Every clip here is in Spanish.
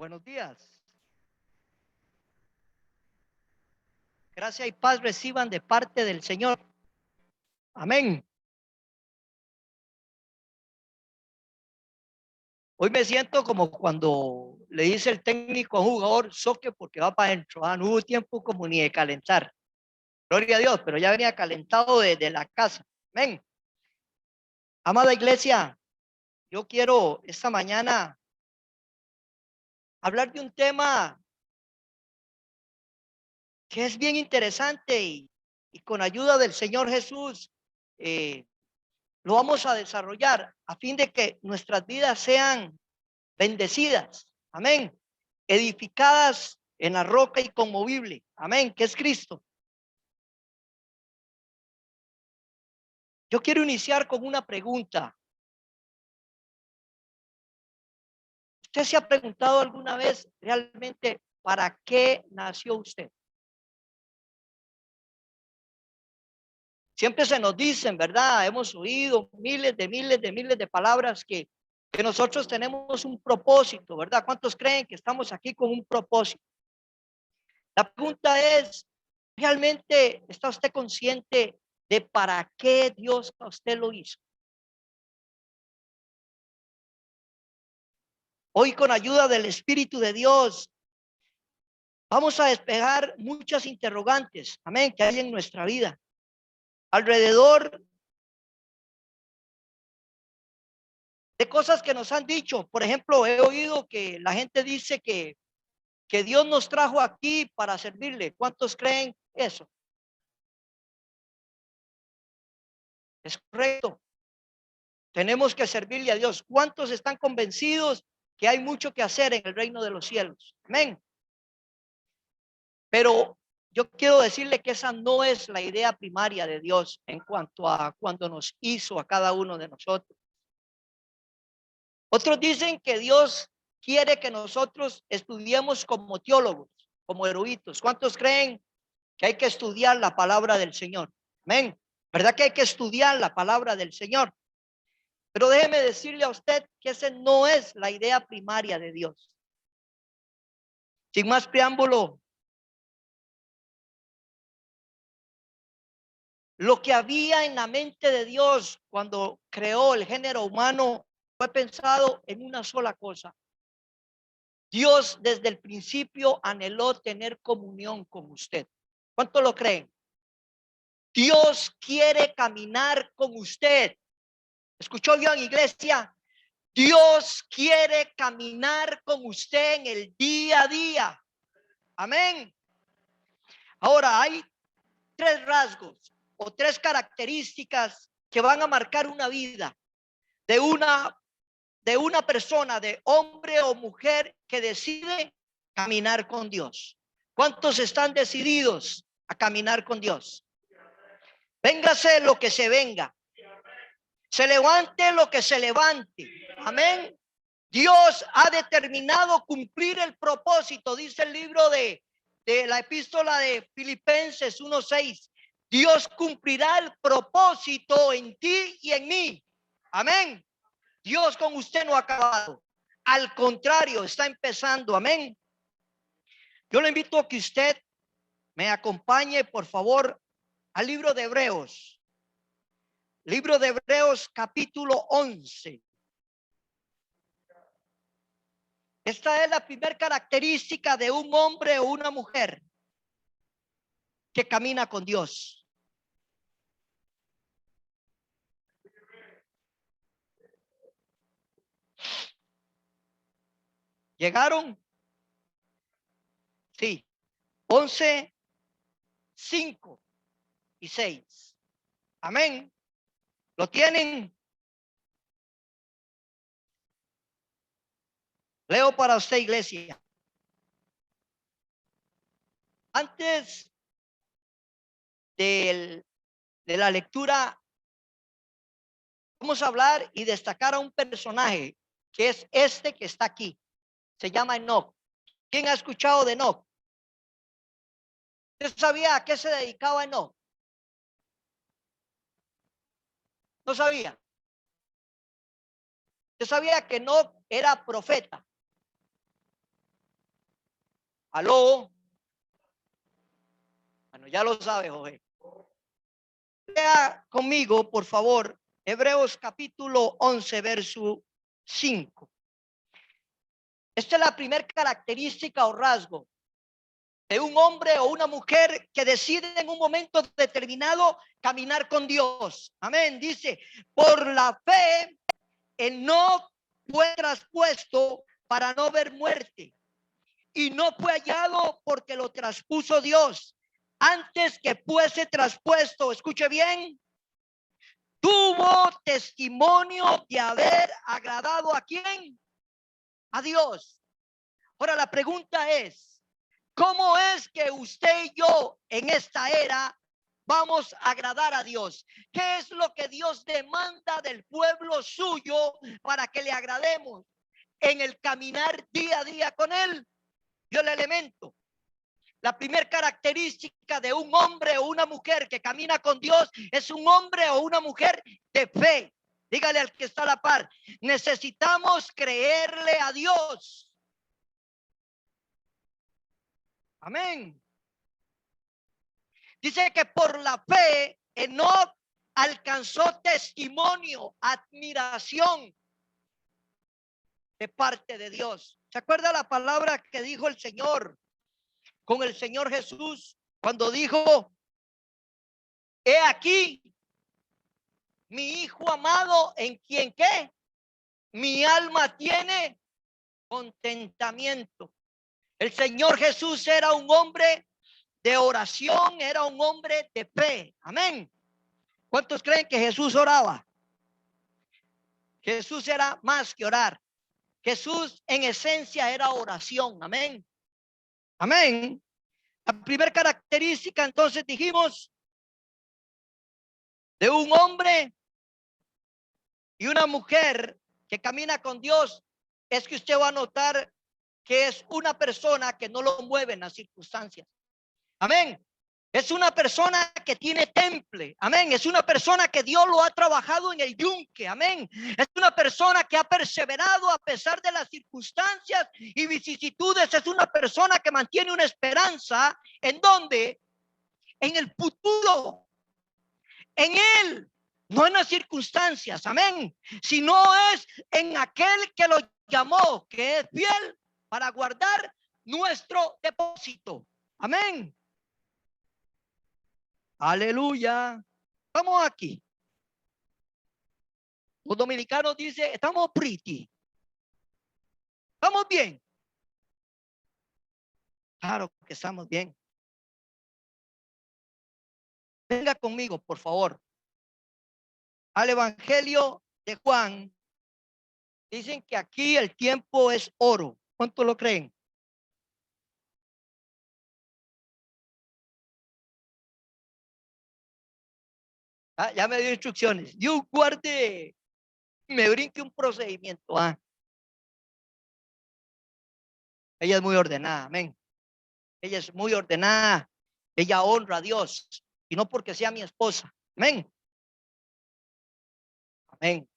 Buenos días. Gracia y paz reciban de parte del Señor. Amén. Hoy me siento como cuando le dice el técnico a un jugador, soque porque va para adentro. No hubo tiempo como ni de calentar. Gloria a Dios, pero ya venía calentado desde la casa. Amén. Amada iglesia, yo quiero esta mañana hablar de un tema que es bien interesante y con ayuda del Señor Jesús lo vamos a desarrollar a fin de que nuestras vidas sean bendecidas, amén, edificadas en la roca inconmovible, amén, que es Cristo. Yo quiero iniciar con una pregunta. ¿Usted se ha preguntado alguna vez realmente para qué nació usted? Siempre se nos dicen, ¿verdad? Hemos oído miles de palabras que nosotros tenemos un propósito, ¿verdad? ¿Cuántos creen que estamos aquí con un propósito? La pregunta es, ¿realmente está usted consciente de para qué Dios a usted lo hizo? Hoy con ayuda del Espíritu de Dios vamos a despejar muchas interrogantes, amén, que hay en nuestra vida. Alrededor de cosas que nos han dicho. Por ejemplo, he oído que la gente dice que Dios nos trajo aquí para servirle. ¿Cuántos creen eso? Es correcto. Tenemos que servirle a Dios. ¿Cuántos están convencidos que hay mucho que hacer en el reino de los cielos? Amén. Pero yo quiero decirle que esa no es la idea primaria de Dios en cuanto a cuando nos hizo a cada uno de nosotros. Otros dicen que Dios quiere que nosotros estudiemos como teólogos, como eruditos. ¿Cuántos creen que hay que estudiar la palabra del Señor? Amén. ¿Verdad que hay que estudiar la palabra del Señor? Pero déjeme decirle a usted que esa no es la idea primaria de Dios. Sin más preámbulo, lo que había en la mente de Dios cuando creó el género humano fue pensado en una sola cosa. Dios desde el principio anheló tener comunión con usted. ¿Cuánto lo creen? Dios quiere caminar con usted. ¿Escuchó bien, iglesia? Dios quiere caminar con usted en el día a día. Amén. Ahora hay tres rasgos o tres características que van a marcar una vida de una persona, de hombre o mujer que decide caminar con Dios. ¿Cuántos están decididos a caminar con Dios? Véngase lo que se venga, se levante lo que se levante. Amén. Dios ha determinado cumplir el propósito, dice el libro de la epístola de Filipenses 1:6. Dios cumplirá el propósito en ti y en mí. Amén. Dios con usted no ha acabado. Al contrario, está empezando. Amén. Yo le invito a que usted me acompañe, por favor, al libro de Hebreos. Libro de Hebreos, capítulo 11. Esta es la primera característica de un hombre o una mujer que camina con Dios. ¿Llegaron? Sí. 11, 5 y 6. Amén. ¿Lo tienen? Leo para usted, iglesia. Antes de la lectura, vamos a hablar y destacar a un personaje que es este que está aquí. Se llama Enoc. ¿Quién ha escuchado de Enoc? ¿Usted sabía a qué se dedicaba Enoc? No sabía. ¿Usted sabía que Enoc era profeta? Aló. Bueno, ya lo sabe, Jorge. Lea conmigo, por favor, Hebreos capítulo 11, verso 5. Esta es la primera característica o rasgo de un hombre o una mujer que decide en un momento determinado caminar con Dios. Amén. Dice, por la fe, Enoc fue traspuesto para no ver muerte, y no fue hallado porque lo traspuso Dios. Antes que fuese traspuesto, escuche bien, tuvo testimonio de haber agradado ¿a quién? A Dios. Ahora la pregunta es, ¿cómo es que usted y yo en esta era vamos a agradar a Dios? ¿Qué es lo que Dios demanda del pueblo suyo para que le agrademos en el caminar día a día con Él? Yo el elemento. La primera característica de un hombre o una mujer que camina con Dios es un hombre o una mujer de fe. Dígale al que está a la par, necesitamos creerle a Dios. Amén. Dice que por la fe Enoc alcanzó testimonio, admiración de parte de Dios. ¿Se acuerda la palabra que dijo el Señor con el Señor Jesús cuando dijo, he aquí mi hijo amado en quien qué? Mi alma tiene contentamiento. El Señor Jesús era un hombre de oración, era un hombre de fe. Amén. ¿Cuántos creen que Jesús oraba? Jesús era más que orar. Jesús en esencia era oración. Amén. Amén. La primera característica entonces dijimos de un hombre y una mujer que camina con Dios es que usted va a notar que es una persona que no lo mueven las circunstancias. Amén. Es una persona que tiene temple. Amén. Es una persona que Dios lo ha trabajado en el yunque. Amén. Es una persona que ha perseverado a pesar de las circunstancias y vicisitudes. Es una persona que mantiene una esperanza en donde, en el futuro, en Él, no en las circunstancias. Amén. Sino es en aquel que lo llamó, que es fiel para guardar nuestro depósito. Amén. Aleluya. Estamos aquí. Los dominicanos dicen, estamos pretty. Estamos bien. Claro que estamos bien. Venga conmigo, por favor, al Evangelio de Juan. Dicen que aquí el tiempo es oro. ¿Cuánto lo creen? Ah, ya me dio instrucciones. Dios guarde, me brinque un procedimiento. Ah. Ella es muy ordenada, amén. Ella es muy ordenada. Ella honra a Dios. Y no porque sea mi esposa. Amén. Amén.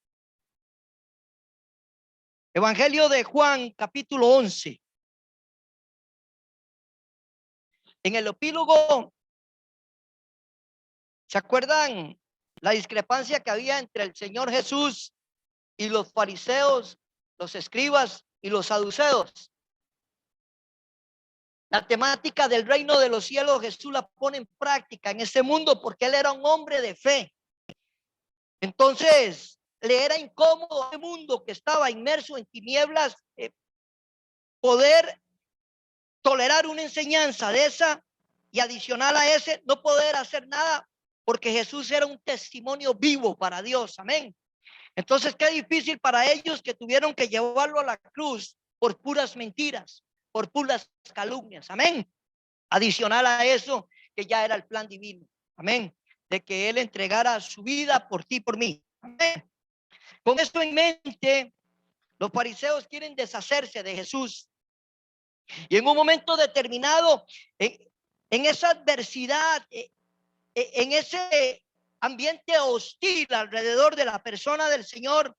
Evangelio de Juan, capítulo 11. En el epílogo, ¿se acuerdan la discrepancia que había entre el Señor Jesús y los fariseos, los escribas y los saduceos? La temática del reino de los cielos Jesús la pone en práctica en este mundo porque él era un hombre de fe. Entonces le era incómodo a este mundo que estaba inmerso en tinieblas poder tolerar una enseñanza de esa y adicional a ese no poder hacer nada porque Jesús era un testimonio vivo para Dios. Amén. Entonces qué difícil para ellos que tuvieron que llevarlo a la cruz por puras mentiras, por puras calumnias. Amén. Adicional a eso, que ya era el plan divino. Amén. De que Él entregara su vida por ti, por mí. Amén. Con esto en mente, los fariseos quieren deshacerse de Jesús. Y en un momento determinado, en esa adversidad, en ese ambiente hostil alrededor de la persona del Señor,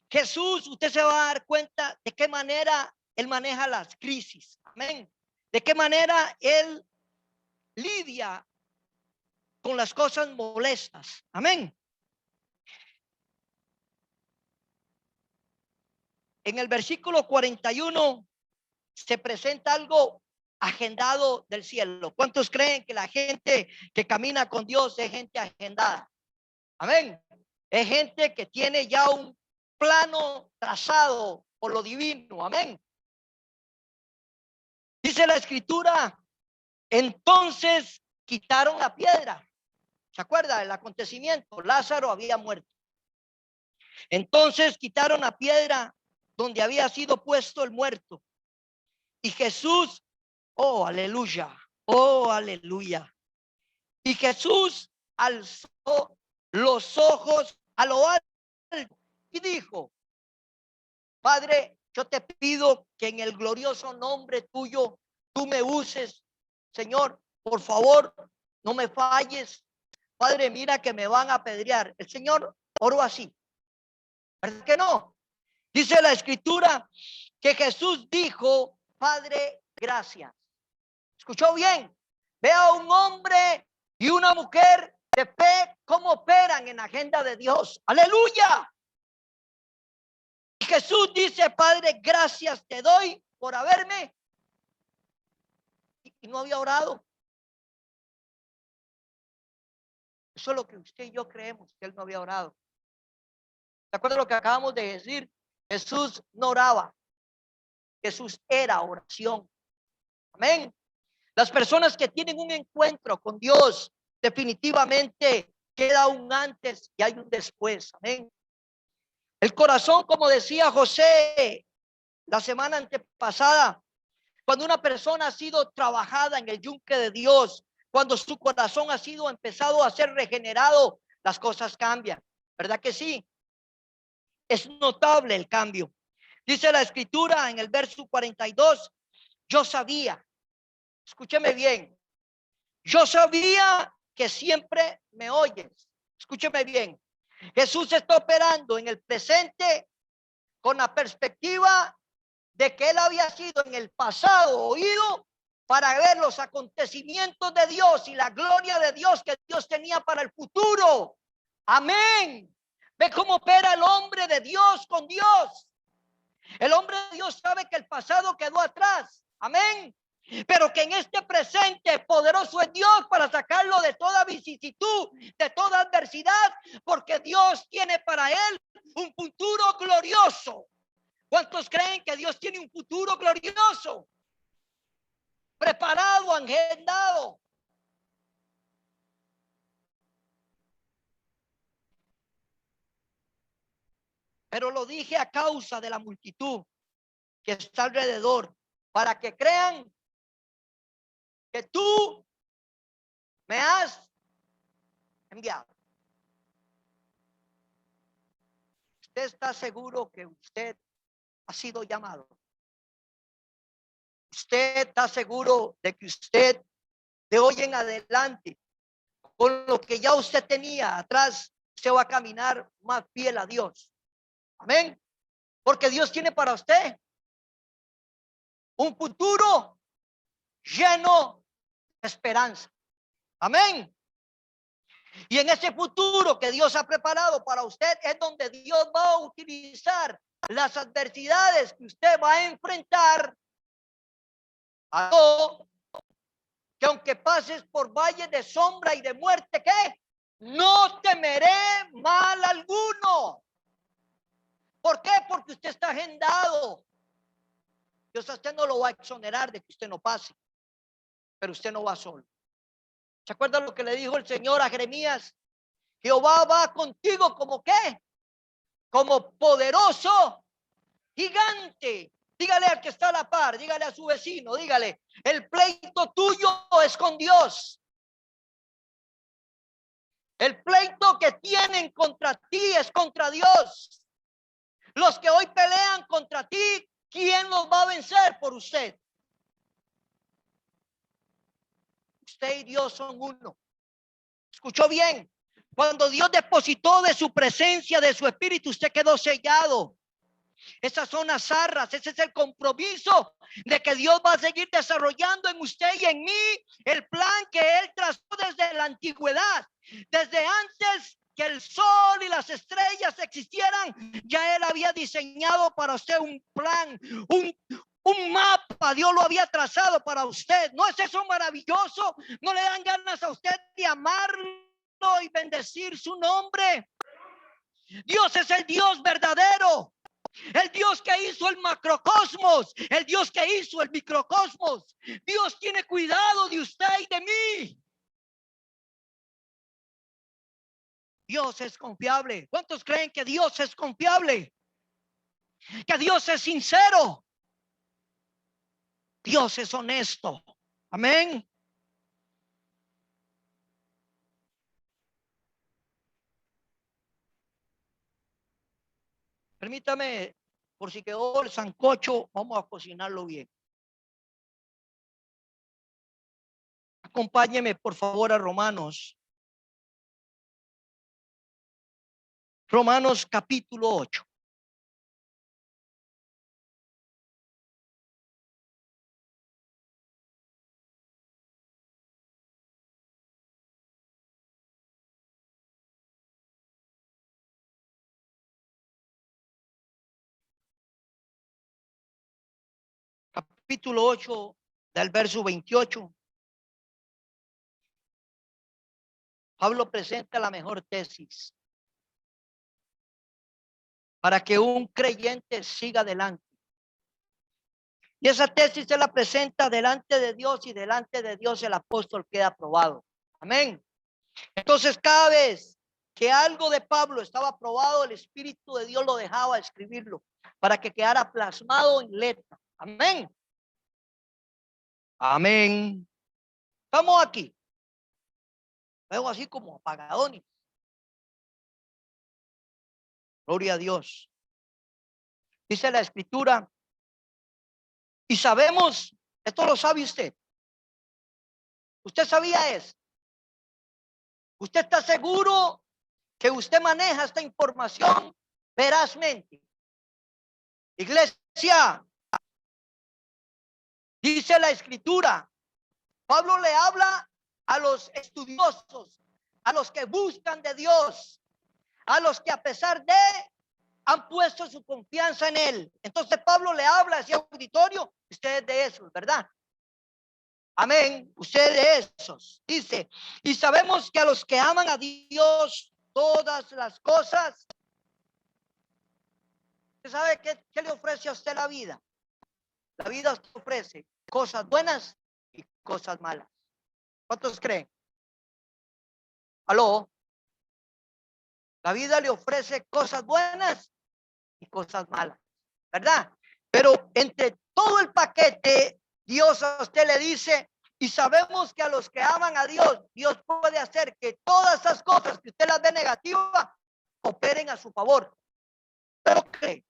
Jesús, usted se va a dar cuenta de qué manera Él maneja las crisis. Amén. de qué manera él lidia con las cosas molestas. Amén. En el versículo 41 se presenta algo agendado del cielo. ¿Cuántos creen que la gente que camina con Dios es gente agendada? Amén. Es gente que tiene ya un plano trazado por lo divino. Amén. Dice la escritura, entonces quitaron la piedra. ¿Se acuerda del acontecimiento? Lázaro había muerto. Entonces quitaron la piedra donde había sido puesto el muerto. Y Jesús, oh aleluya, oh aleluya. Y Jesús alzó los ojos a lo alto y dijo, Padre, yo te pido que en el glorioso nombre tuyo tú me uses, Señor, por favor, no me falles. Padre, mira que me van a apedrear. El Señor oró así. ¿Verdad que no? Dice la escritura que Jesús dijo, Padre, gracias. ¿Escuchó bien? Ve a un hombre y una mujer de fe cómo operan en la agenda de Dios. Aleluya. Y Jesús dice, Padre, gracias te doy por haberme. Y no había orado. Eso es lo que usted y yo creemos, que él no había orado. ¿De acuerdo a lo que acabamos de decir? Jesús no oraba. Jesús era oración. Amén. Las personas que tienen un encuentro con Dios, definitivamente queda un antes y hay un después. Amén. El corazón, como decía José la semana antepasada, cuando una persona ha sido trabajada en el yunque de Dios, cuando su corazón ha sido empezado a ser regenerado, las cosas cambian. ¿Verdad que sí? Es notable el cambio. Dice la escritura en el verso 42, yo sabía, escúcheme bien, yo sabía que siempre me oyes. Escúcheme bien. Jesús está operando en el presente con la perspectiva de que él había sido en el pasado oído para ver los acontecimientos de Dios y la gloria de Dios que Dios tenía para el futuro. Amén. Ve cómo opera el hombre de Dios con Dios. El hombre de Dios sabe que el pasado quedó atrás. Amén. Pero que en este presente poderoso es Dios para sacarlo de toda vicisitud, de toda adversidad, porque Dios tiene para él un futuro glorioso. ¿Cuántos creen que Dios tiene un futuro glorioso? Preparado, agendado. Pero lo dije a causa de la multitud que está alrededor, para que crean que tú me has enviado. ¿Usted está seguro que usted ha sido llamado? ¿Usted está seguro de que usted de hoy en adelante, con lo que ya usted tenía atrás, se va a caminar más fiel a Dios? Amén. Porque Dios tiene para usted un futuro lleno de esperanza. Amén. Y en ese futuro que Dios ha preparado para usted es donde Dios va a utilizar las adversidades que usted va a enfrentar. Que aunque pases por valle de sombra y de muerte, ¿qué? No temeré mal alguno. ¿Por qué? Porque usted está agendado. Dios a usted no lo va a exonerar de que usted no pase, pero usted no va solo. ¿Se acuerda lo que le dijo el Señor a Jeremías? Jehová va contigo como ¿qué? Como poderoso gigante. Dígale al que está a la par, dígale a su vecino, dígale, el pleito tuyo es con Dios. El pleito que tienen contra ti es contra Dios. Los que hoy pelean contra ti, ¿quién los va a vencer por usted? Usted y Dios son uno. ¿Escuchó bien? Cuando Dios depositó de su presencia, de su espíritu, usted quedó sellado. Esas son las arras, ese es el compromiso de que Dios va a seguir desarrollando en usted y en mí el plan que Él trazó desde la antigüedad, desde antes que el sol y las estrellas existieran. Ya Él había diseñado para usted un plan, un mapa. Dios lo había trazado para usted. ¿No es eso maravilloso? ¿No le dan ganas a usted de amarlo y bendecir su nombre? Dios es el Dios verdadero, el Dios que hizo el macrocosmos, el Dios que hizo el microcosmos. Dios tiene cuidado de usted y de mí. Dios es confiable. ¿Cuántos creen que Dios es confiable? Que Dios es sincero. Dios es honesto. Amén. Permítame, por si quedó el sancocho, vamos a cocinarlo bien. Acompáñeme, por favor, a Romanos. Romanos capítulo 8. Capítulo 8, del verso 28. Pablo presenta la mejor tesis para que un creyente siga adelante. Y esa tesis se la presenta delante de Dios, y delante de Dios el apóstol queda aprobado. Amén. Entonces, cada vez que algo de Pablo estaba aprobado, el Espíritu de Dios lo dejaba escribirlo para que quedara plasmado en letra. Amén. Amén. Estamos aquí. Veo así como apagadones. Gloria a Dios. Dice la Escritura. Y sabemos, esto lo sabe usted. Usted sabía eso. Usted está seguro que usted maneja esta información verazmente. Iglesia, dice la Escritura. Pablo le habla a los estudiosos, a los que buscan de Dios, a los que a pesar de han puesto su confianza en Él. Entonces Pablo le habla a ese auditorio. Ustedes de esos, ¿verdad? Amén. Ustedes de esos. Dice, y sabemos que a los que aman a Dios, todas las cosas. ¿Usted sabe qué le ofrece a usted la vida? La vida te ofrece cosas buenas y cosas malas. ¿Cuántos creen? ¿Aló? La vida le ofrece cosas buenas y cosas malas, ¿verdad? Pero entre todo el paquete, Dios a usted le dice, y sabemos que a los que aman a Dios, Dios puede hacer que todas esas cosas que usted las ve negativas operen a su favor. Pero que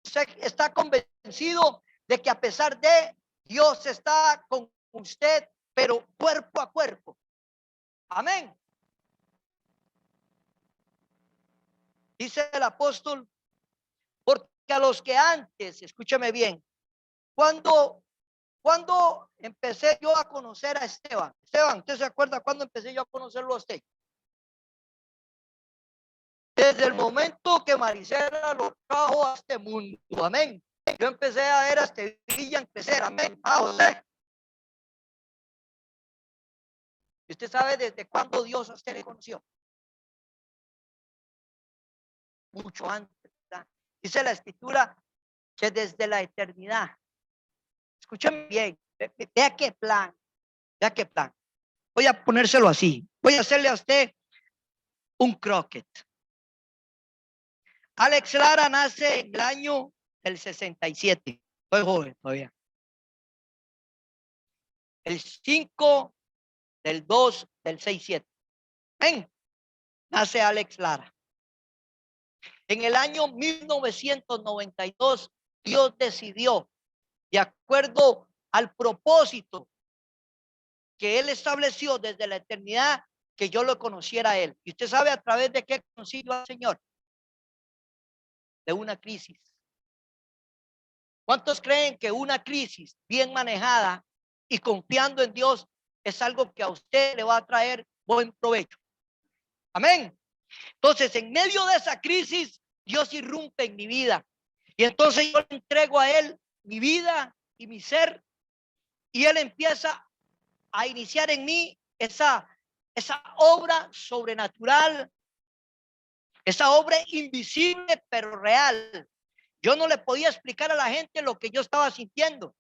usted está convencido de que a pesar de Dios está con usted, pero cuerpo a cuerpo. Amén. Dice el apóstol, porque a los que antes, escúcheme bien, cuando empecé yo a conocer a Esteban, ¿usted se acuerda cuando empecé yo a conocerlo a usted? Desde el momento que Marisela lo trajo a este mundo, amén. Yo empecé a ver a Estevilla en crecer, amén. A José. ¿Usted sabe desde cuándo Dios a usted le conoció? Mucho antes, ¿verdad? Dice la Escritura que desde la eternidad. Escúchame bien, vea qué plan, vea qué plan. Voy a ponérselo así. Voy a hacerle a usted un croquet. Alex Lara nace en el año del 67. Soy joven todavía. El 5 del 2 del 67. ¿Ven? Nace Alex Lara. En el año 1992, Dios decidió, de acuerdo al propósito que Él estableció desde la eternidad, que yo lo conociera a Él. Y usted sabe a través de qué conocí yo al Señor. de una crisis. ¿Cuántos creen que una crisis bien manejada y confiando en Dios es algo que a usted le va a traer buen provecho? Amén. Entonces, en medio de esa crisis, Dios irrumpe en mi vida. Y entonces yo le entrego a Él mi vida y mi ser. Y Él empieza a iniciar en mí esa obra sobrenatural, esa obra invisible pero real. Yo no le podía explicar a la gente lo que yo estaba sintiendo,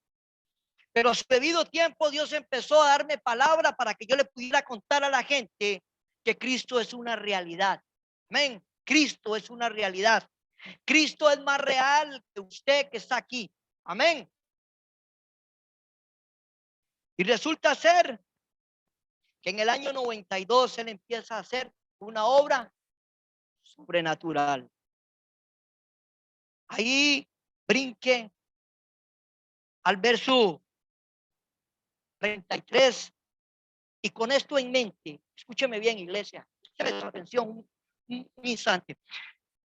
pero a su debido tiempo Dios empezó a darme palabra para que yo le pudiera contar a la gente que Cristo es una realidad. Amén. Cristo es una realidad. Cristo es más real que usted que está aquí. Amén. Y resulta ser que en el año 92 Él empieza a hacer una obra sobrenatural. Ahí brinque al verso 33 y con esto en mente, escúcheme bien, iglesia, presta atención un instante.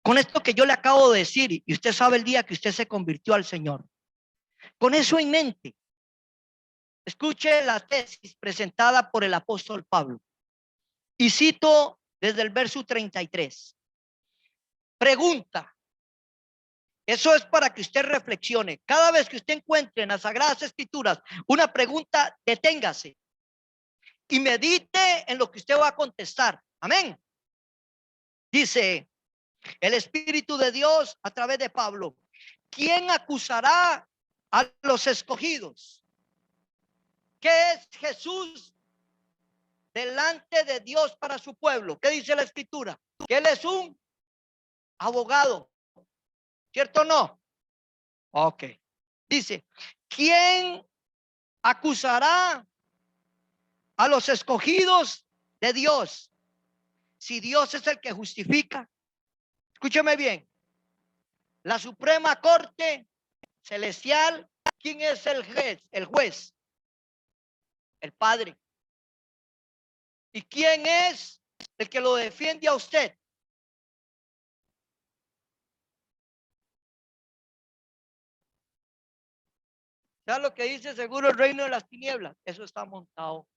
Con esto que yo le acabo de decir, y usted sabe el día que usted se convirtió al Señor, con eso en mente, escuche la tesis presentada por el apóstol Pablo. Y cito desde el verso 33. Pregunta. Eso es para que usted reflexione. Cada vez que usted encuentre en las Sagradas Escrituras una pregunta, deténgase y medite en lo que usted va a contestar. Amén. Dice el Espíritu de Dios a través de Pablo: ¿quién acusará a los escogidos? ¿Qué es Jesús delante de Dios para su pueblo? ¿Qué dice la Escritura? Que Él es un abogado. ¿Cierto o no? Ok. Dice, ¿quién acusará a los escogidos de Dios si Dios es el que justifica? Escúcheme bien. La Suprema Corte Celestial, ¿quién es el juez? El juez, el Padre. ¿Y quién es el que lo defiende a usted? ¿Sabes lo que dice? Seguro el reino de las tinieblas. Eso está montado.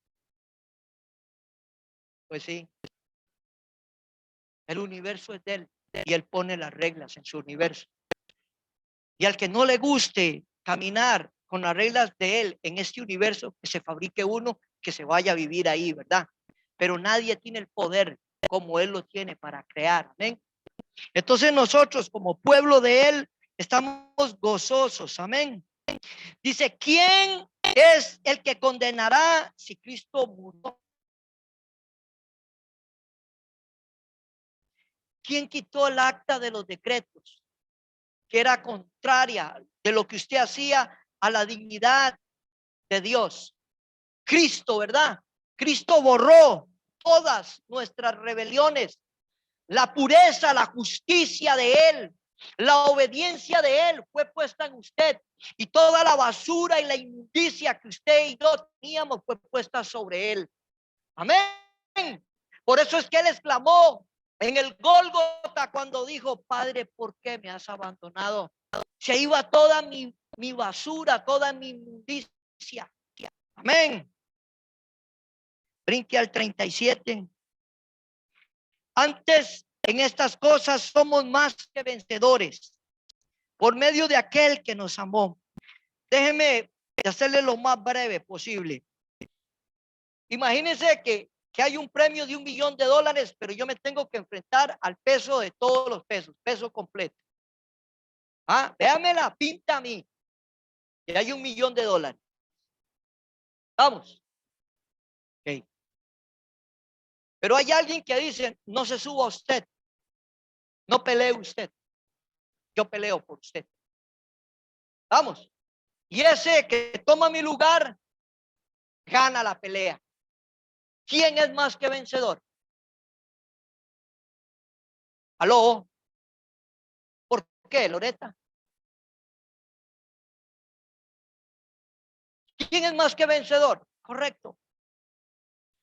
Pues sí. El universo es de Él y Él pone las reglas en su universo. Y al que no le guste caminar con las reglas de Él en este universo, que se fabrique uno, que se vaya a vivir ahí, ¿verdad? Pero nadie tiene el poder como Él lo tiene para crear. Amén. Entonces nosotros como pueblo de Él estamos gozosos. Amén. Dice, ¿quién es el que condenará si Cristo murió? ¿Quién quitó el acta de los decretos que era contraria de lo que usted hacía a la dignidad de Dios? Cristo, ¿verdad? Cristo borró todas nuestras rebeliones, la pureza, la justicia de Él, la obediencia de Él fue puesta en usted, y toda la basura y la inmundicia que usted y yo teníamos fue puesta sobre Él. Amén. Por eso es que Él exclamó en el Gólgota cuando dijo: Padre, ¿por qué me has abandonado? Se iba toda mi basura, toda mi inmundicia. Amén. Brinque al 37. Antes, en estas cosas somos más que vencedores por medio de aquel que nos amó. Déjeme hacerle lo más breve posible. Imagínense que hay un premio de $1.000.000, pero yo me tengo que enfrentar al peso de todos los pesos, peso completo. Ah, véamela, pinta a mí. Que hay $1.000.000. Vamos. Okay. Pero hay alguien que dice: no se suba usted, no pelee usted, yo peleo por usted. Vamos. Y ese que toma mi lugar gana la pelea. ¿Quién es más que vencedor? ¿Aló? ¿Por qué, Loreta? ¿Quién es más que vencedor? Correcto.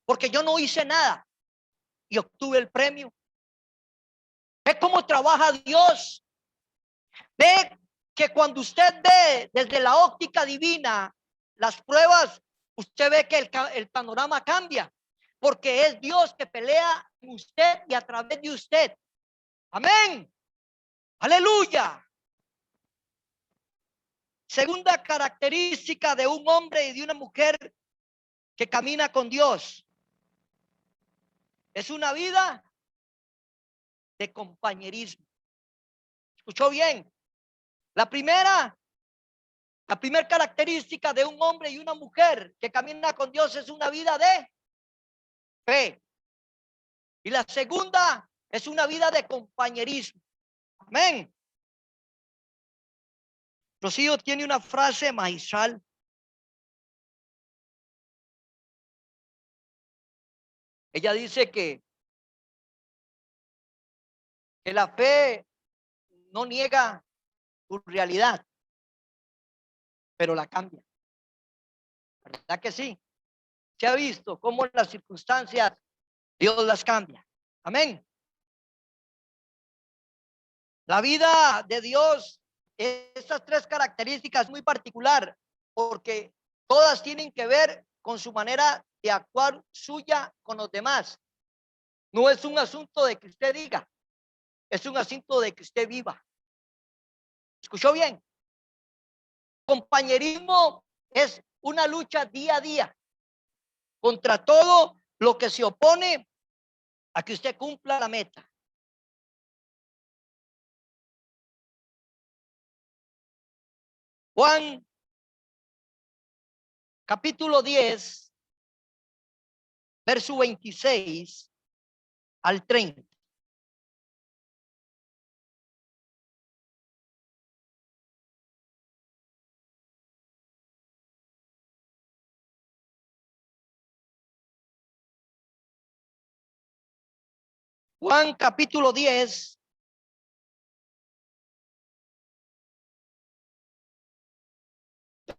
Porque yo no hice nada y obtuve el premio. ¿Ve cómo trabaja Dios? Ve que cuando usted ve desde la óptica divina las pruebas, usted ve que el panorama cambia, porque es Dios que pelea en usted y a través de usted. Amén. Aleluya. Segunda característica de un hombre y de una mujer que camina con Dios es una vida de compañerismo. ¿Escuchó bien? La primera característica de un hombre y una mujer que camina con Dios es una vida de fe. Y la segunda es una vida de compañerismo. Amén. Rocío tiene una frase magistral. Ella dice que la fe no niega tu realidad, pero la cambia. ¿Verdad que sí? Se ha visto cómo las circunstancias Dios las cambia. Amén. La vida de Dios, estas tres características muy particular, porque todas tienen que ver con su manera de actuar suya con los demás. No es un asunto de que usted diga, es un asunto de que usted viva. ¿Escuchó bien? Compañerismo es una lucha día a día contra todo lo que se opone a que usted cumpla la meta. Juan capítulo 10, verso 26 al 30. Juan capítulo 10,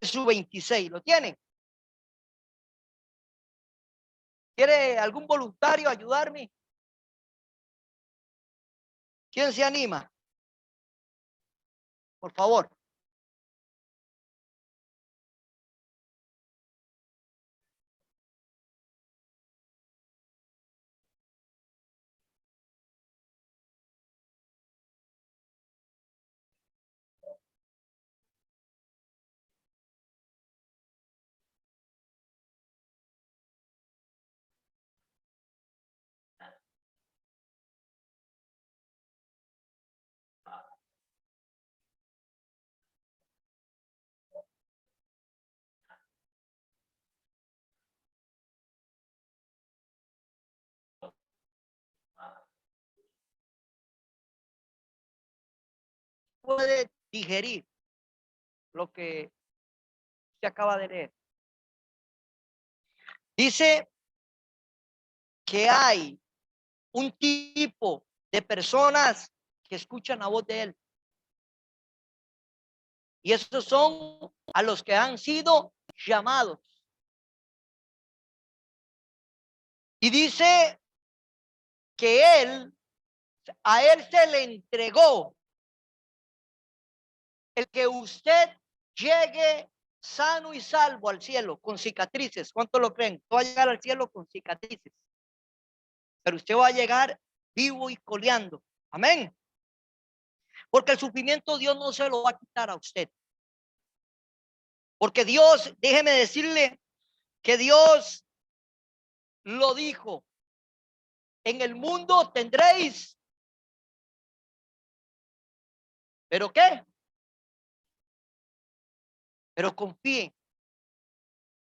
verso 26. ¿Lo tienen? ¿Quiere algún voluntario ayudarme? ¿Quién se anima? Por favor. Puede digerir lo que se acaba de leer. Dice que hay un tipo de personas que escuchan la voz de él. Y esos son a los que han sido llamados. Y dice que a él se le entregó el que usted llegue sano y salvo al cielo, con cicatrices. ¿Cuánto lo creen? No va a llegar al cielo con cicatrices, pero usted va a llegar vivo y coleando. Amén. Porque el sufrimiento Dios no se lo va a quitar a usted. Porque Dios, déjeme decirle que Dios lo dijo. En el mundo tendréis, ¿pero qué? Pero confíen,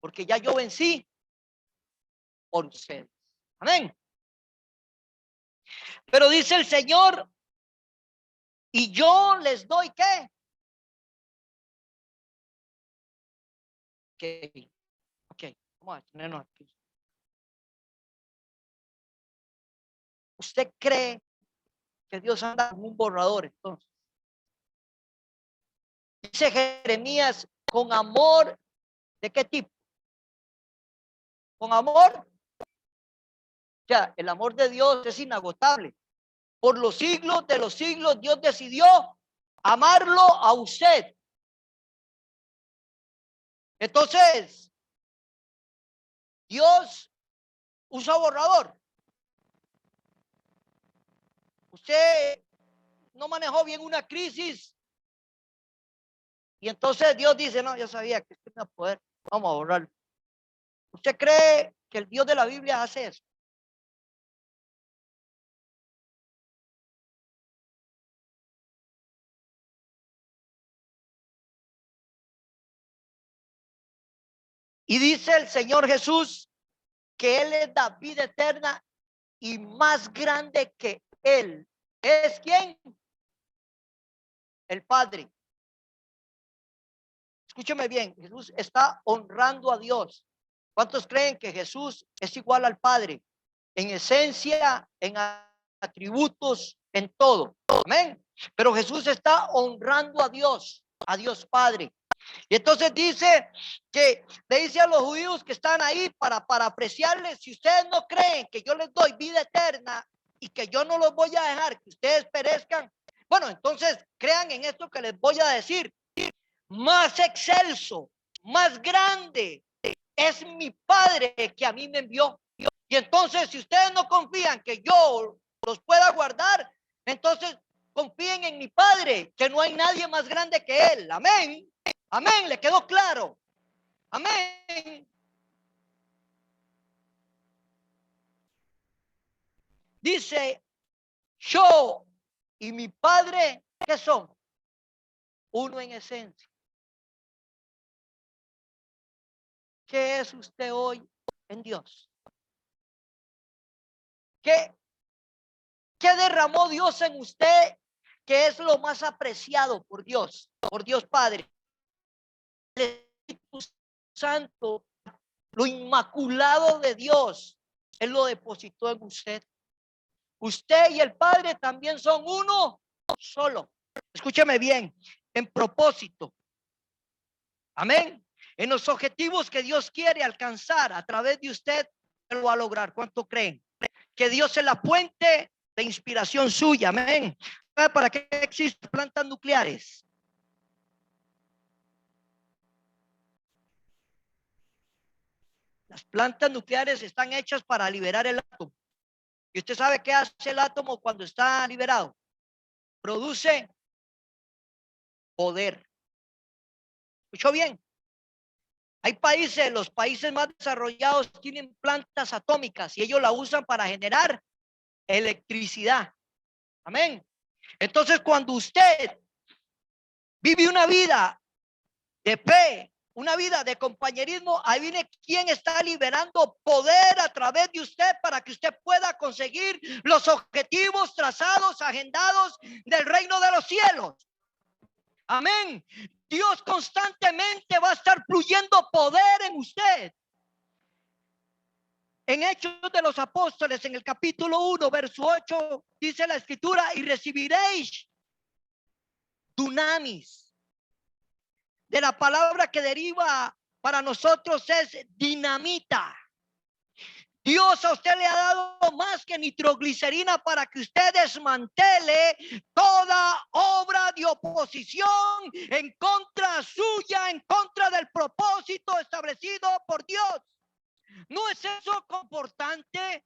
porque ya yo vencí por ustedes. Amén. Pero dice el Señor, y yo les doy ¿qué? Ok, vamos a tenernos aquí. ¿Usted cree que Dios anda con un borrador entonces? Dice Jeremías, con amor, ¿de qué tipo? Con amor. Ya, el amor de Dios es inagotable. Por los siglos de los siglos, Dios decidió amarlo a usted. Entonces, Dios usa borrador. Usted no manejó bien una crisis y entonces Dios dice, no, yo sabía que usted no iba a poder, vamos a borrarlo. ¿Usted cree que el Dios de la Biblia hace eso? Y dice el Señor Jesús que Él es la vida eterna y más grande que Él. ¿Es quién? El Padre. Escúcheme bien, Jesús está honrando a Dios. ¿Cuántos creen que Jesús es igual al Padre? En esencia, en atributos, en todo. Amén. Pero Jesús está honrando a Dios Padre. Y entonces dice que le dice a los judíos que están ahí para apreciarles, si ustedes no creen que yo les doy vida eterna y que yo no los voy a dejar que ustedes perezcan, bueno, entonces crean en esto que les voy a decir. Más excelso, más grande es mi Padre que a mí me envió. Y entonces, si ustedes no confían que yo los pueda guardar, entonces confíen en mi Padre, que no hay nadie más grande que Él. Amén. Amén. ¿Le quedó claro? Amén. Dice, yo y mi Padre, ¿qué son? Uno en esencia. ¿Qué es usted hoy en Dios? ¿Qué, qué derramó Dios en usted? Que es lo más apreciado por Dios Padre. El Espíritu Santo, lo inmaculado de Dios, Él lo depositó en usted. Usted y el Padre también son uno solo. Escúcheme bien, en propósito. Amén. En los objetivos que Dios quiere alcanzar a través de usted, Él lo va a lograr. ¿Cuánto creen? Que Dios es la fuente de inspiración suya. Amén. ¿Para qué existen plantas nucleares? Las plantas nucleares están hechas para liberar el átomo. ¿Y usted sabe qué hace el átomo cuando está liberado? Produce poder. ¿Escuchó bien? Hay países, los países más desarrollados tienen plantas atómicas y ellos la usan para generar electricidad. Amén. Entonces, cuando usted vive una vida de fe, una vida de compañerismo, ahí viene quien está liberando poder a través de usted para que usted pueda conseguir los objetivos trazados, agendados del reino de los cielos. Amén. Dios constantemente va a estar fluyendo poder en usted. En Hechos de los Apóstoles, en el capítulo 1, verso 8, dice la escritura, y recibiréis dunamis. De la palabra que deriva para nosotros es dinamita. Dios a usted le ha dado más que nitroglicerina para que usted desmantele toda obra de oposición en contra suya, en contra del propósito establecido por Dios. ¿No es eso confortante?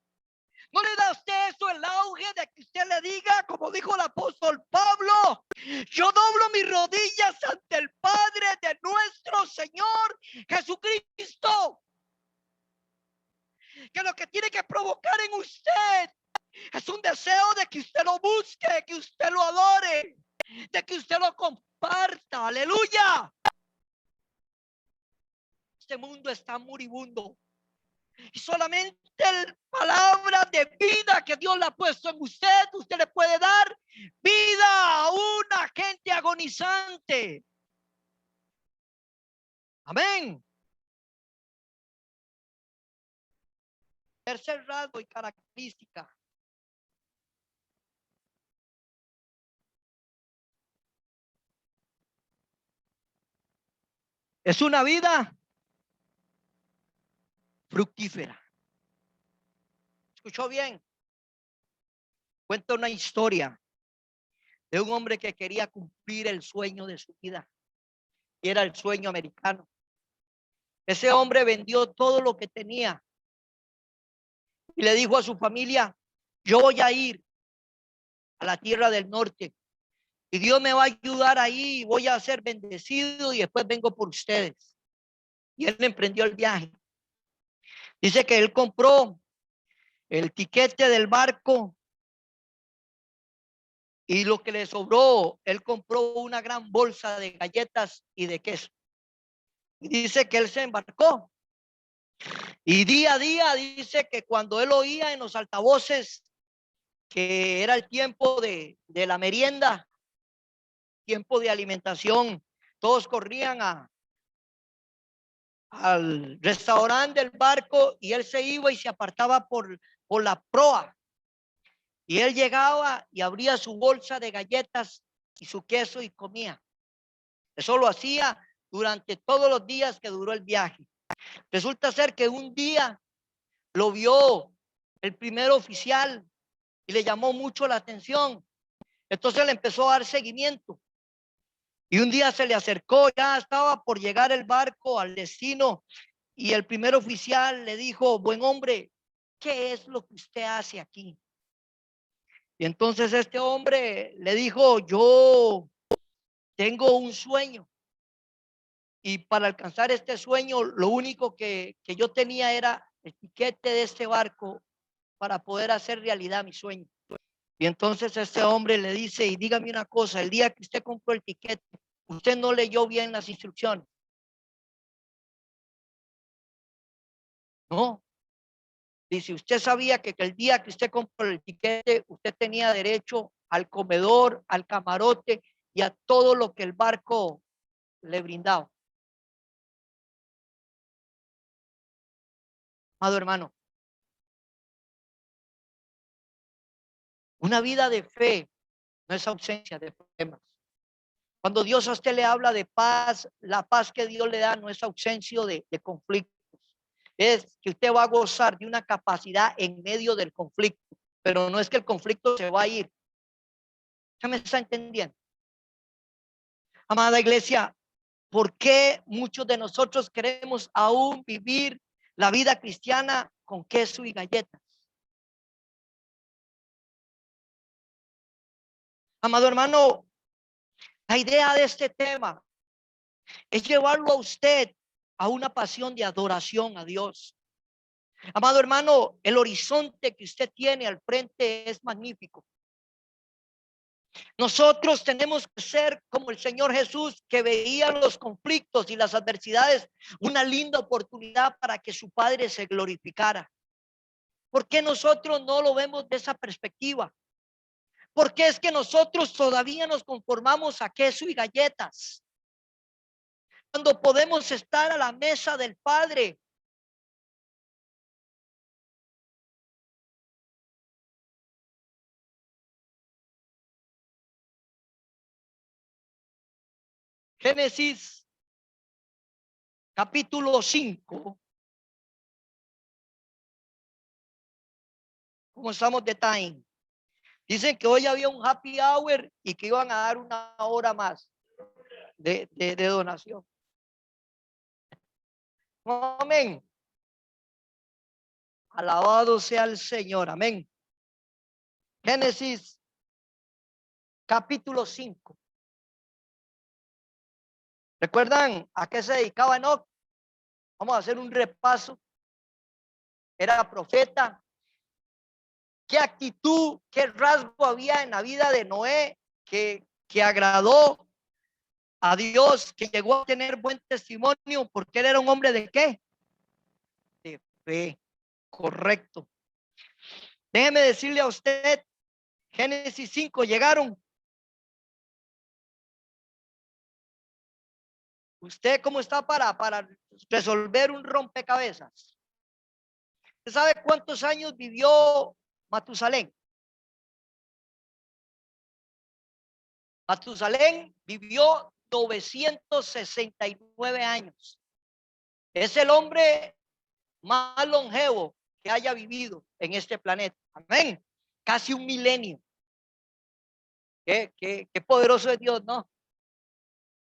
¿No le da a usted eso el auge de que usted le diga, como dijo el apóstol Pablo, yo doblo mis rodillas ante el Padre de nuestro Señor Jesucristo? Que lo que tiene que provocar en usted es un deseo de que usted lo busque, que usted lo adore, de que usted lo comparta. Aleluya. Este mundo está moribundo. Y solamente la palabra de vida que Dios le ha puesto en usted, usted le puede dar vida a una gente agonizante. Amén. Tercer rasgo y característica. Es una vida fructífera. ¿Escuchó bien? Cuenta una historia de un hombre que quería cumplir el sueño de su vida, y era el sueño americano. Ese hombre vendió todo lo que tenía y le dijo a su familia: yo voy a ir a la tierra del norte y Dios me va a ayudar ahí, voy a ser bendecido y después vengo por ustedes. Y él emprendió el viaje. Dice que él compró el tiquete del barco y lo que le sobró, él compró una gran bolsa de galletas y de queso. Y dice que él se embarcó. Y día a día dice que cuando él oía en los altavoces que era el tiempo de la merienda, tiempo de alimentación, todos corrían al restaurante del barco y él se iba y se apartaba por la proa. Y él llegaba y abría su bolsa de galletas y su queso y comía. Eso lo hacía durante todos los días que duró el viaje. Resulta ser que un día lo vio el primer oficial y le llamó mucho la atención. Entonces le empezó a dar seguimiento. Y un día se le acercó, ya estaba por llegar el barco al destino, y el primer oficial le dijo: buen hombre, ¿qué es lo que usted hace aquí? Y entonces este hombre le dijo: yo tengo un sueño, y para alcanzar este sueño lo único que yo tenía era el tiquete de este barco para poder hacer realidad mi sueño. Y entonces este hombre le dice: y dígame una cosa, el día que usted compró el tiquete, usted no leyó bien las instrucciones. No. Dice: usted sabía que el día que usted compró el tiquete, usted tenía derecho al comedor, al camarote y a todo lo que el barco le brindaba. Amado hermano, una vida de fe no es ausencia de problemas. Cuando Dios a usted le habla de paz, la paz que Dios le da no es ausencia de conflictos. Es que usted va a gozar de una capacidad en medio del conflicto, pero no es que el conflicto se va a ir. ¿Ya me está entendiendo? Amada iglesia, ¿por qué muchos de nosotros queremos aún vivir la vida cristiana con queso y galletas? Amado hermano, la idea de este tema es llevarlo a usted a una pasión de adoración a Dios. Amado hermano, el horizonte que usted tiene al frente es magnífico. Nosotros tenemos que ser como el Señor Jesús, que veía los conflictos y las adversidades una linda oportunidad para que su Padre se glorificara. ¿Por qué nosotros no lo vemos de esa perspectiva? Porque es que nosotros todavía nos conformamos a queso y galletas, cuando podemos estar a la mesa del Padre. Génesis capítulo 5. ¿Cómo estamos de time? Dicen que hoy había un happy hour y que iban a dar una hora más de donación. Amén. Alabado sea el Señor. Amén. Génesis capítulo 5. ¿Recuerdan a qué se dedicaba Enoc? Vamos a hacer un repaso. Era profeta. ¿Qué actitud, qué rasgo había en la vida de Noé que agradó a Dios, que llegó a tener buen testimonio? Porque él era un hombre de qué? De fe. Correcto. Déjeme decirle a usted, Génesis 5, llegaron. ¿Usted cómo está para resolver un rompecabezas? ¿Usted sabe cuántos años vivió Matusalén? Matusalén vivió 969 años. Es el hombre más longevo que haya vivido en este planeta. Amén. Casi un milenio. Qué poderoso es Dios, ¿no?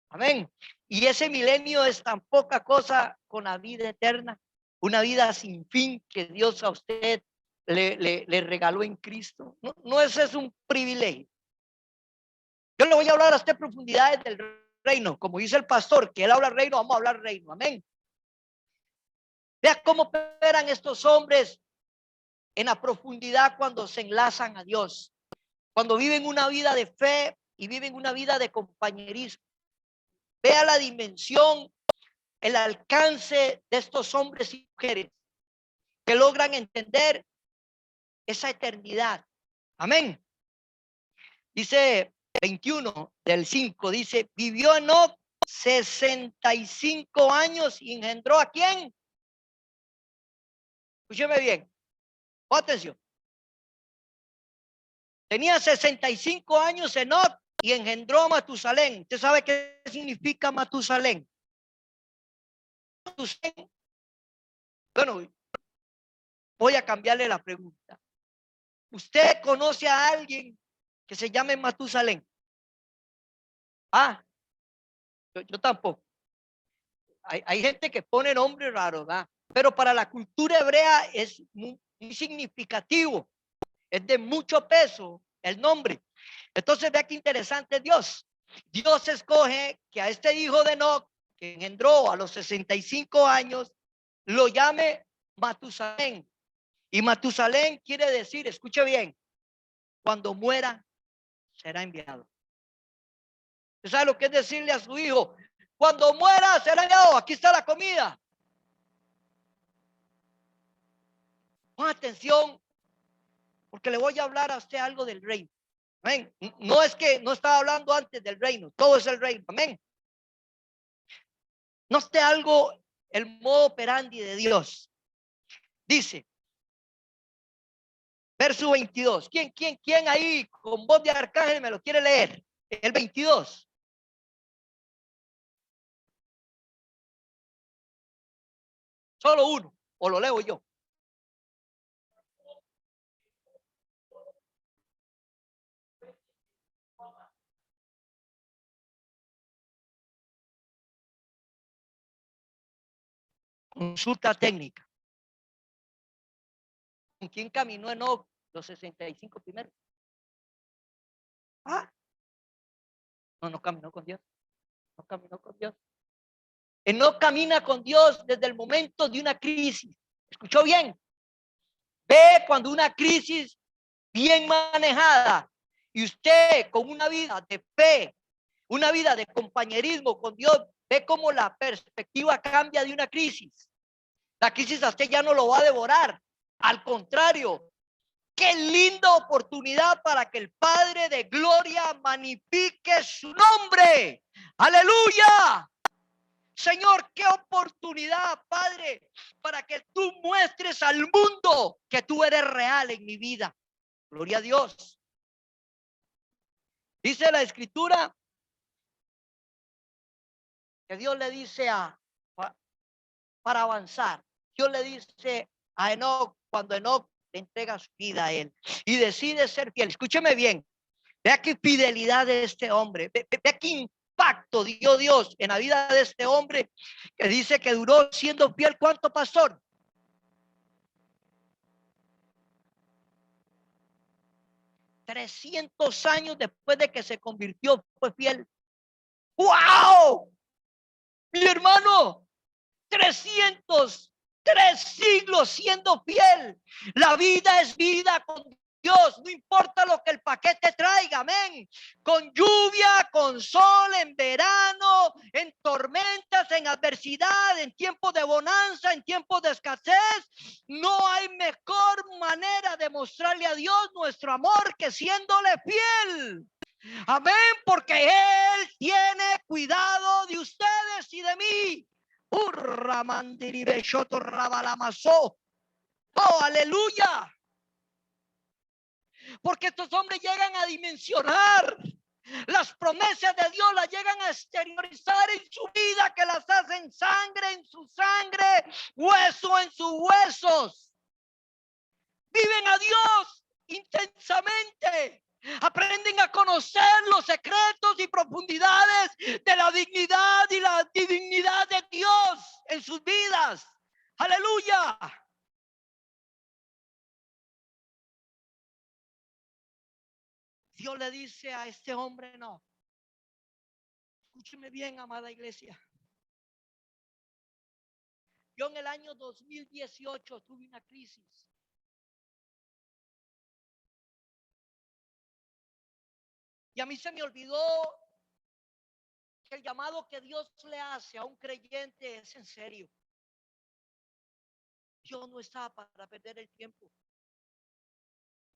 Amén. Y ese milenio es tan poca cosa con la vida eterna, una vida sin fin que Dios a usted le regaló en Cristo. No, no, ese es un privilegio. Yo le voy a hablar a usted profundidades del reino, como dice el pastor, que él habla reino, vamos a hablar reino. Amén. Vea cómo operan estos hombres en la profundidad cuando se enlazan a Dios, cuando viven una vida de fe y viven una vida de compañerismo. Vea la dimensión, el alcance de estos hombres y mujeres que logran entender esa eternidad. Amén. Dice 21 del 5, dice, vivió Enoc 65 años y engendró ¿a quién? Escúcheme bien, pon atención. Tenía 65 años Enoc y engendró a Matusalén. ¿Usted sabe qué significa Matusalén? Bueno, voy a cambiarle la pregunta. ¿Usted conoce a alguien que se llame Matusalén? Ah, yo tampoco. Hay gente que pone nombre raro, ¿verdad? Pero para la cultura hebrea es muy significativo, es de mucho peso el nombre. Entonces vea qué interesante Dios. Dios escoge que a este hijo de Enoc, que engendró a los 65 años, lo llame Matusalén. Y Matusalén quiere decir, escuche bien, cuando muera será enviado. ¿Usted sabe lo que es decirle a su hijo? Cuando muera será enviado, aquí está la comida. Pon atención, porque le voy a hablar a usted algo del reino. Amén. No es que no estaba hablando antes del reino, todo es el reino. Amén. No esté algo, el modo operandi de Dios. Dice, verso 22. ¿Quién ahí con voz de arcángel me lo quiere leer? El 22. Solo uno, o lo leo yo. Consulta técnica. ¿Con quién caminó Enoc los 65 primeros? Ah, no caminó con Dios. No caminó con Dios. Enoc camina con Dios desde el momento de una crisis. ¿Escuchó bien? Ve cuando una crisis bien manejada y usted con una vida de fe, una vida de compañerismo con Dios, ve cómo la perspectiva cambia de una crisis. La crisis a usted ya no lo va a devorar. Al contrario, qué linda oportunidad para que el Padre de Gloria magnifique su nombre. Aleluya. Señor, qué oportunidad, Padre, para que tú muestres al mundo que tú eres real en mi vida. Gloria a Dios. Dice la escritura que Dios le dice para avanzar. Dios le dice a Enoc cuando Enoc le entrega su vida a él y decide ser fiel. Escúcheme bien. Vea qué fidelidad de este hombre. Vea qué impacto dio Dios en la vida de este hombre que dice que duró siendo fiel. ¿Cuánto, pastor? 300 años después de que se convirtió, fue fiel. ¡Wow! Mi hermano, 303 siglos siendo fiel. La vida es vida con Dios, no importa lo que el paquete traiga, amén. Con lluvia, con sol, en verano, en tormentas, en adversidad, en tiempos de bonanza, en tiempos de escasez, no hay mejor manera de mostrarle a Dios nuestro amor que siéndole fiel. Amén, porque Él tiene cuidado de ustedes y de mí. Oh, aleluya. Porque estos hombres llegan a dimensionar las promesas de Dios, las llegan a exteriorizar en su vida, que las hacen sangre en su sangre, hueso en sus huesos. Viven a Dios intensamente. Aprenden a conocer los secretos y profundidades de la dignidad y la divinidad de Dios en sus vidas. Aleluya. Dios le dice a este hombre, no. Escúcheme bien, amada iglesia. Yo en el año 2018 tuve una crisis. Y a mí se me olvidó que el llamado que Dios le hace a un creyente es en serio. Dios no está para perder el tiempo.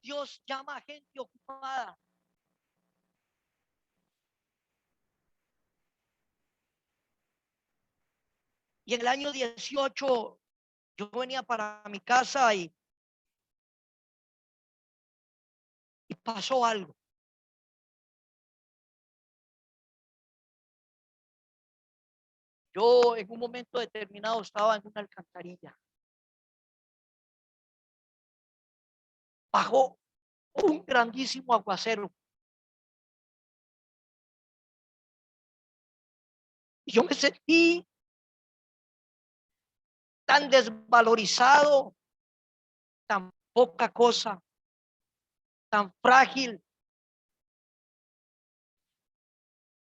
Dios llama a gente ocupada. Y en el año 18 yo venía para mi casa y pasó algo. Yo en un momento determinado estaba en una alcantarilla. Bajó un grandísimo aguacero. Y yo me sentí tan desvalorizado, tan poca cosa, tan frágil.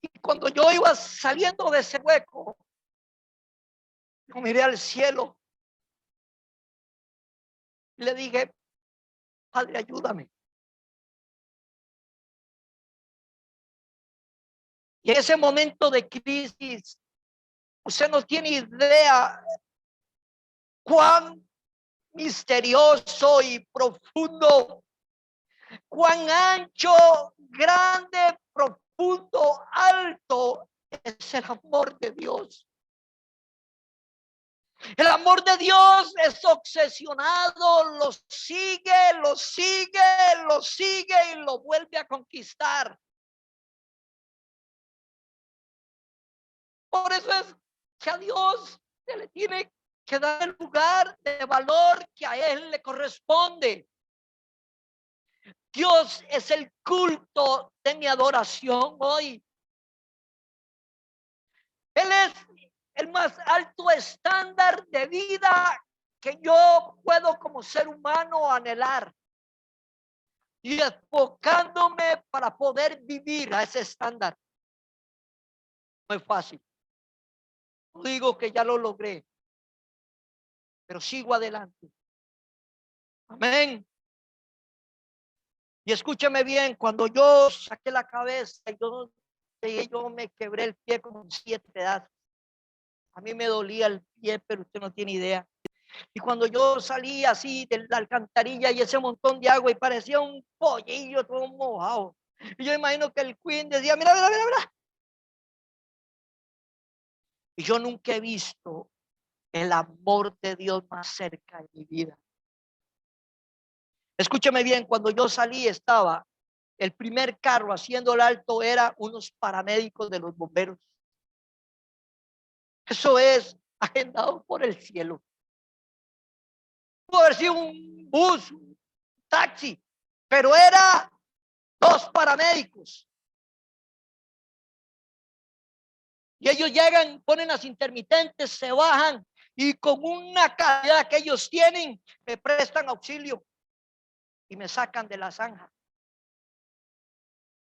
Y cuando yo iba saliendo de ese hueco, yo miré al cielo y le dije, Padre, ayúdame. Y en ese momento de crisis, usted no tiene idea cuán misterioso y profundo, cuán ancho, grande, profundo, alto es el amor de Dios. El amor de Dios es obsesionado, lo sigue, lo sigue, lo sigue y lo vuelve a conquistar. Por eso es que a Dios se le tiene que dar el lugar de valor que a Él le corresponde. Dios es el culto de mi adoración hoy. Él es el más alto estándar de vida que yo puedo como ser humano anhelar. Y enfocándome para poder vivir a ese estándar. No es fácil. No digo que ya lo logré, pero sigo adelante. Amén. Y escúcheme bien, cuando yo saqué la cabeza, yo me quebré el pie como en 7 pedazos. A mí me dolía el pie, pero usted no tiene idea. Y cuando yo salí así de la alcantarilla y ese montón de agua y parecía un pollillo todo mojado. Y yo imagino que el Queen decía, mira, mira, mira, mira. Y yo nunca he visto el amor de Dios más cerca en mi vida. Escúcheme bien, cuando yo salí estaba el primer carro haciendo el alto, era unos paramédicos de los bomberos. Eso es agendado por el cielo. Pudo haber sido un bus, un taxi, pero era 2 paramédicos. Y ellos llegan, ponen las intermitentes, se bajan y con una calidad que ellos tienen, me prestan auxilio y me sacan de la zanja.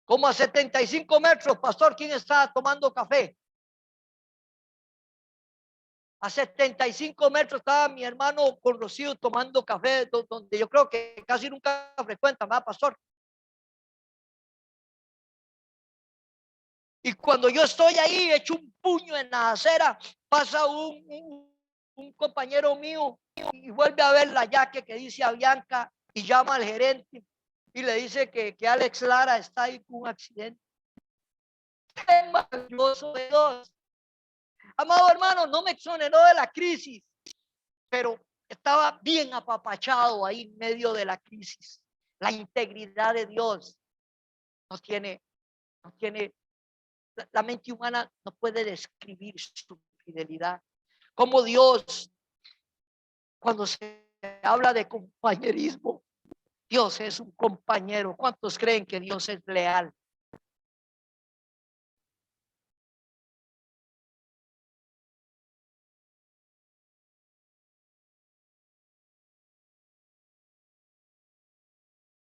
Como a 75 metros, pastor, ¿quién está tomando café? A 75 metros estaba mi hermano con Rocío tomando café, donde yo creo que casi nunca frecuenta, ¿verdad, pastor? Y cuando yo estoy ahí, hecho un puño en la acera, pasa un compañero mío y vuelve a ver la yaque que dice a Bianca y llama al gerente y le dice que Alex Lara está ahí con un accidente. ¡Qué maravilloso de Dios! Amado hermano, no me exoneró de la crisis, pero estaba bien apapachado ahí en medio de la crisis. La integridad de Dios no tiene, la mente humana no puede describir su fidelidad. Como Dios, cuando se habla de compañerismo, Dios es un compañero. ¿Cuántos creen que Dios es leal?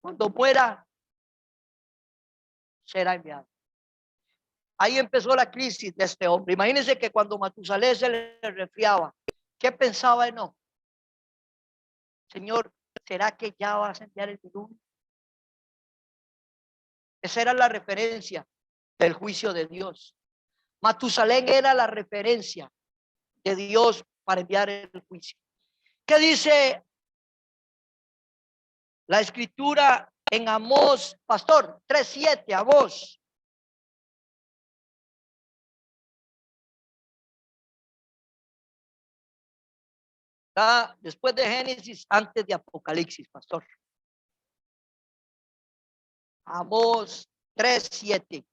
Cuando muera, será enviado. Ahí empezó la crisis de este hombre. Imagínense que cuando Matusalén se le resfriaba, ¿qué pensaba él? No, Señor, ¿será que ya vas a enviar el diluvio? Esa era la referencia del juicio de Dios. Matusalén era la referencia de Dios para enviar el juicio. ¿Qué dice la escritura en Amós, pastor? 3:7, Amós. Está después de Génesis, antes de Apocalipsis, pastor. Amós 3:7.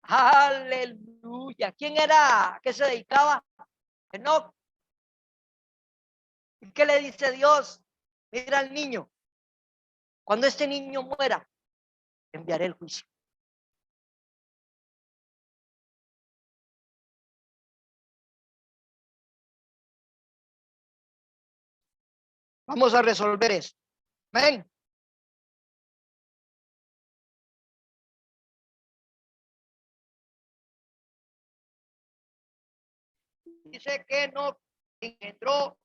Aleluya. ¿Quién era? ¿Qué se dedicaba? Enoc. ¿Y qué le dice Dios? Mira al niño. Cuando este niño muera, enviaré el juicio. Vamos a resolver esto. Ven. Dice que no engendró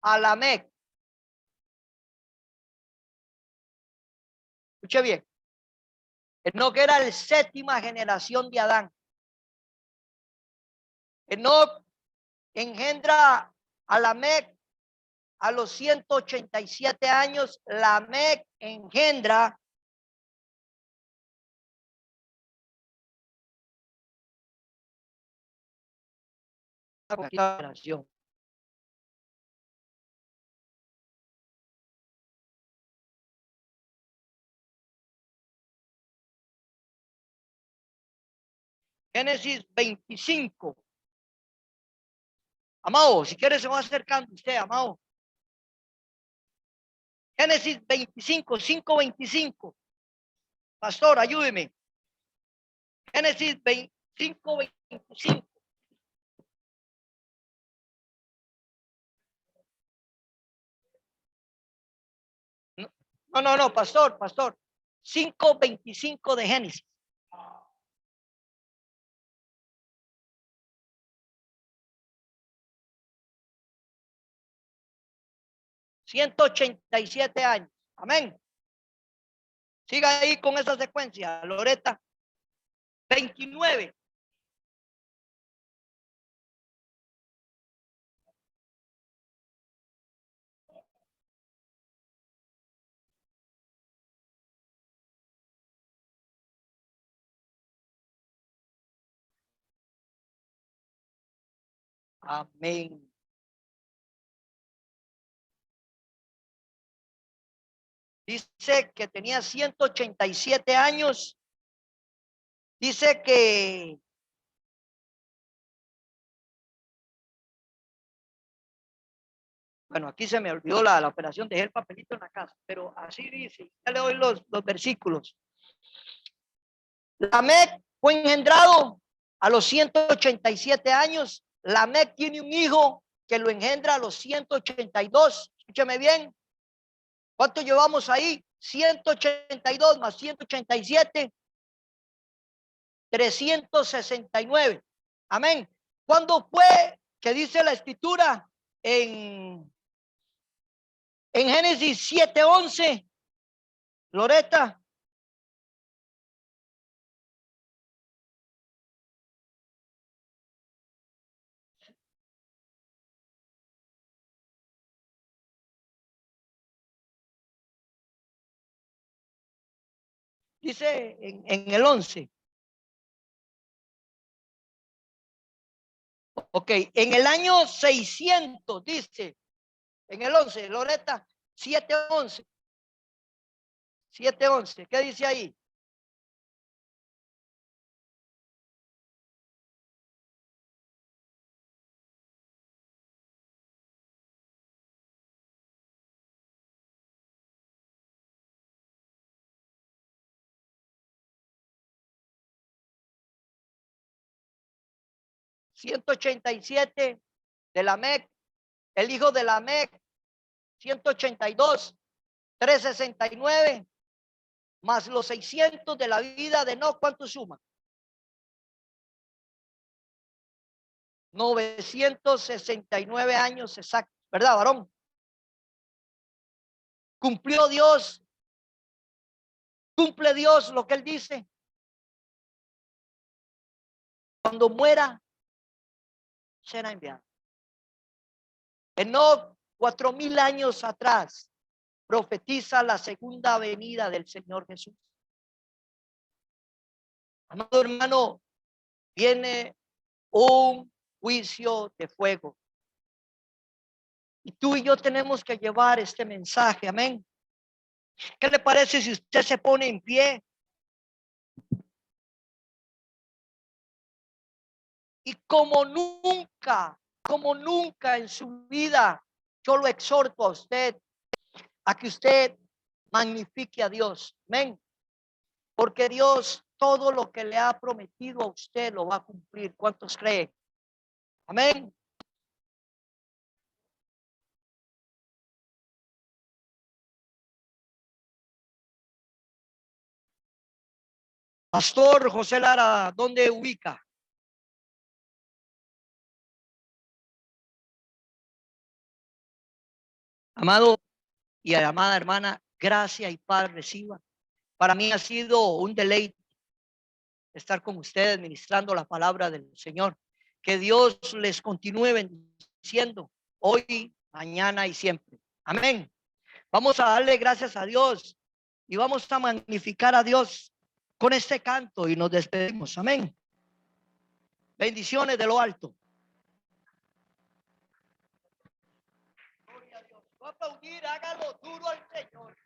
a Lamec. Escuche bien. Enoc era la séptima generación de Adán. Enoc engendra a Lamec a los 187 años. Lamec engendra la generación. Génesis 25. Amado, si quiere se va acercando usted, amado. Génesis 25, 5:25. Pastor, ayúdeme. Génesis 25, 25. No, pastor. 5:25 de Génesis. 187 años. Amén. Siga ahí con esa secuencia, Loreta. 29. Amén. Dice que tenía 187 años. Dice que bueno, aquí se me olvidó la operación, dejé el papelito en la casa, pero así dice, ya le doy los versículos. Lamec fue engendrado a los 187 años. Lamec tiene un hijo que lo engendra a los 182. Escúcheme bien. ¿Cuánto llevamos ahí? 182 más 187, 369. Amén. ¿Cuándo fue que dice la escritura en Génesis 7:11? Loreta. Dice en el 11. Ok, en el año 600, dice, en el 11, Loreta, 7:11. 7:11, ¿qué dice ahí? 187 de Lamec, el hijo de Lamec, 182, 369, más los 600 de la vida de Enoc, ¿cuánto suma? 969 años exactos, ¿verdad, varón? Cumplió Dios, cumple Dios lo que él dice. Cuando muera, será enviado. Enoc, 4000 años atrás, profetiza la segunda venida del Señor Jesús. Amado hermano, viene un juicio de fuego. Y tú y yo tenemos que llevar este mensaje, amén. ¿Qué le parece si usted se pone en pie? Y como nunca en su vida, yo lo exhorto a usted, a que usted magnifique a Dios, amén. Porque Dios todo lo que le ha prometido a usted lo va a cumplir. ¿Cuántos creen? Amén. Pastor José Lara, ¿dónde ubica? Amado y amada hermana, gracia y paz reciba. Para mí ha sido un deleite estar con ustedes ministrando la palabra del Señor. Que Dios les continúe bendiciendo hoy, mañana y siempre. Amén. Vamos a darle gracias a Dios y vamos a magnificar a Dios con este canto y nos despedimos. Amén. Bendiciones de lo alto. Gloria a Dios. Va a aplaudir, hágalo duro al Señor.